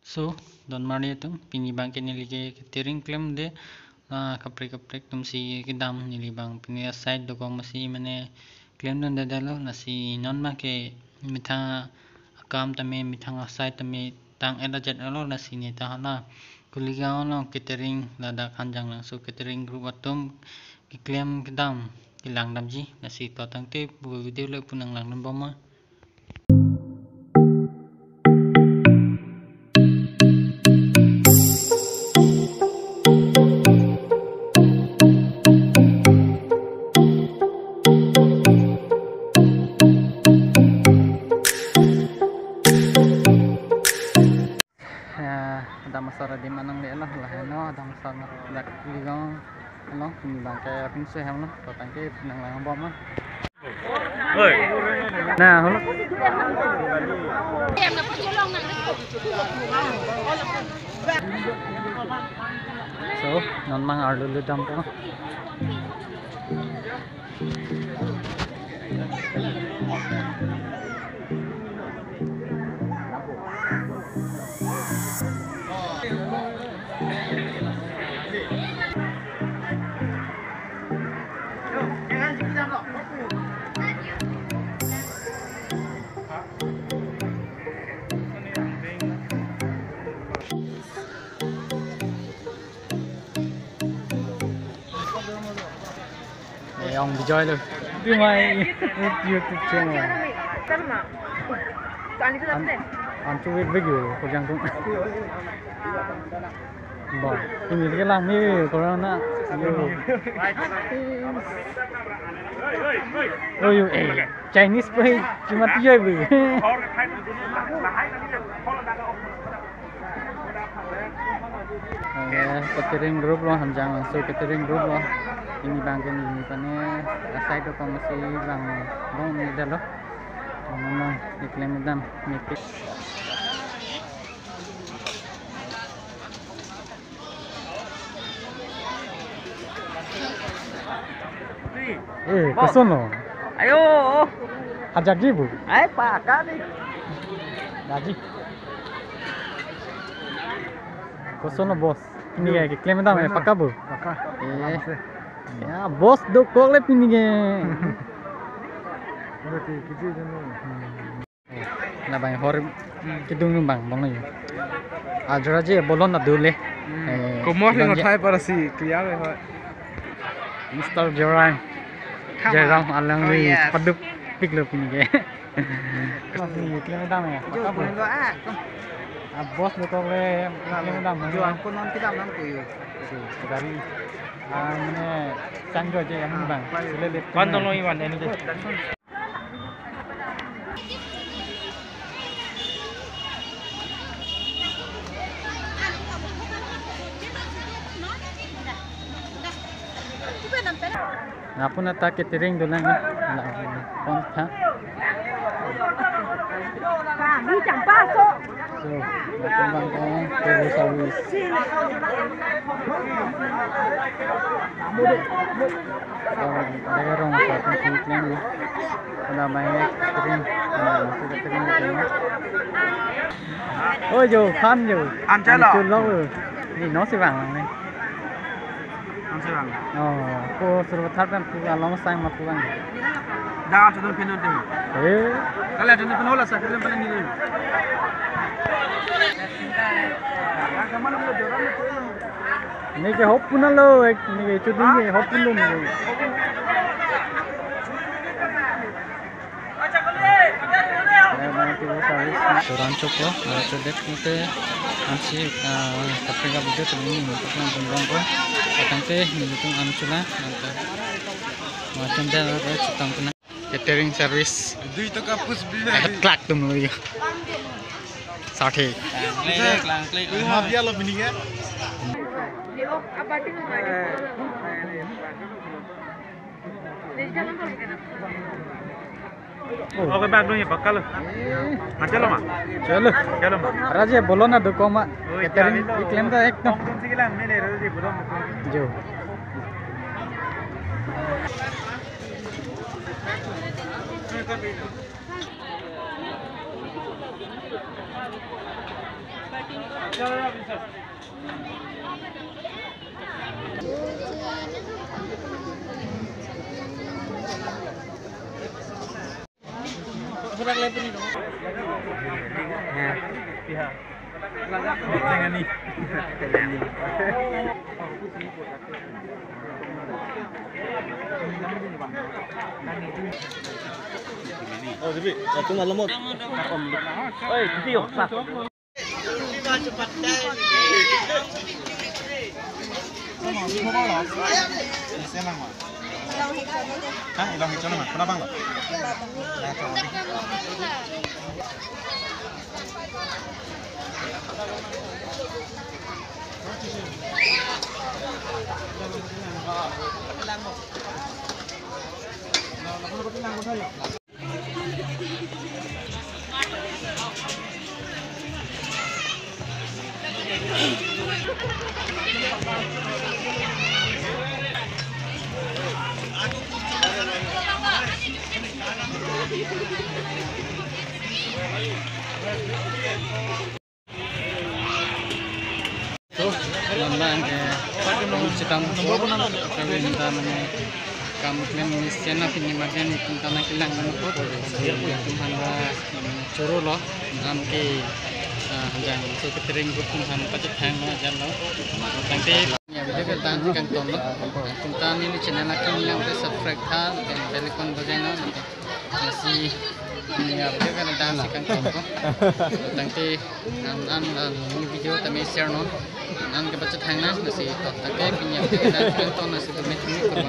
So, don mari itu pinibang kinilike catering claim de kaprek tum si kidam nilibang pinia side do ko masi mane claim don dadalo nasi non ma ke mitha akam tame mithang side tame tang elajet alo nasi ni tahana kuliga ono catering lada kanjang lang so catering group atum claim kidam kilang damji nasi to tangte bu video le punang lang nam boma ada masalah di mana nggak lah ada masalah nak ligang ano bangkai pinsu ham no to tangke nang lang bom ah nah holo so non mang ar dulu dam to ông Bijoy luôn đi my YouTube channel anh chú biết video của Giang cũng bỏ ini cái làm như corona ôi Chinese pay cuma tiga bu catering group lo hanjang langsung catering group lo ini bangken ini pane side ko masih bang bong ni dalo memang iklim dam miti kesono ayo hajar jibu ayo pak kali gaji kesono bos ini kayak iklim dam pakka bu pakka ya bos do kok le pinige berarti kecil dulu na bang hor kidung bang bang ni ajra je bolon na dule como le ngotai para si clear hai Mr. Joran Jarang alang ni padup pik le pinige ni klem dam ya jo boleh do bos do kok le klem dam jo angko non kita nang kuyu dari mana canggih aja yang bang. Kantong lo iwan ini deh. Apa nak catering dulu ni? Kontak. Đi chẳng ba số. So, bang table service. Ada orang pakai iklan ni. Ada banyak catering, masih catering ni. Oh jo, kan jo. Ăn trái lọ. Ni nó sẽ vàng này. Ăn trái vàng. Cô suruh thắt kan punya long sang mat pulang. Dah sudah penuh deh. Kalau sudah penuh lah saya paling ini. Ni ke hop pun lo, ni ke cuti ni hop pun lo ni. Banyak tu service, orang cukup lo, cedek kita ansih tapi kalau video terlini untuk nonton pun, katanya ni itu ansula, nanti macam dah ada cutang kena catering service. Dui tu kapus bila. Kelak tu mulu. Sate. Lima dia lo bini kan? Oke bag dulu ya bakal. Macam mana? Chalo ma. Raja बोलो ना दुको मा catering iklan का एक तो कौन सी किला मैंने रोज़ बोलो जो Sudah kelihatan itu. Pihak. Jangan nih. Oh, tapi satu malam mau. Oi, video sah. Cepat deh. Mau loh. Senang mah. Hah, ilang hijau nama. Kenapa enggak? So, nandang citam kami minta mana kamu klaim misian nak ini makan itu tanah kilang menukut itu hamba curu loh nampi jangan so ketering bukan hamba pacet hang mana jalan nanti ya video kita akan tonton kita ini channel kami yang udah subscribe kan dan bell icon bagaimana masih ini ya video kan ada akan tonton nanti ini video kami share no nan ke pacet hang nas masih top tapi punya kita tonton masih bermacam kurban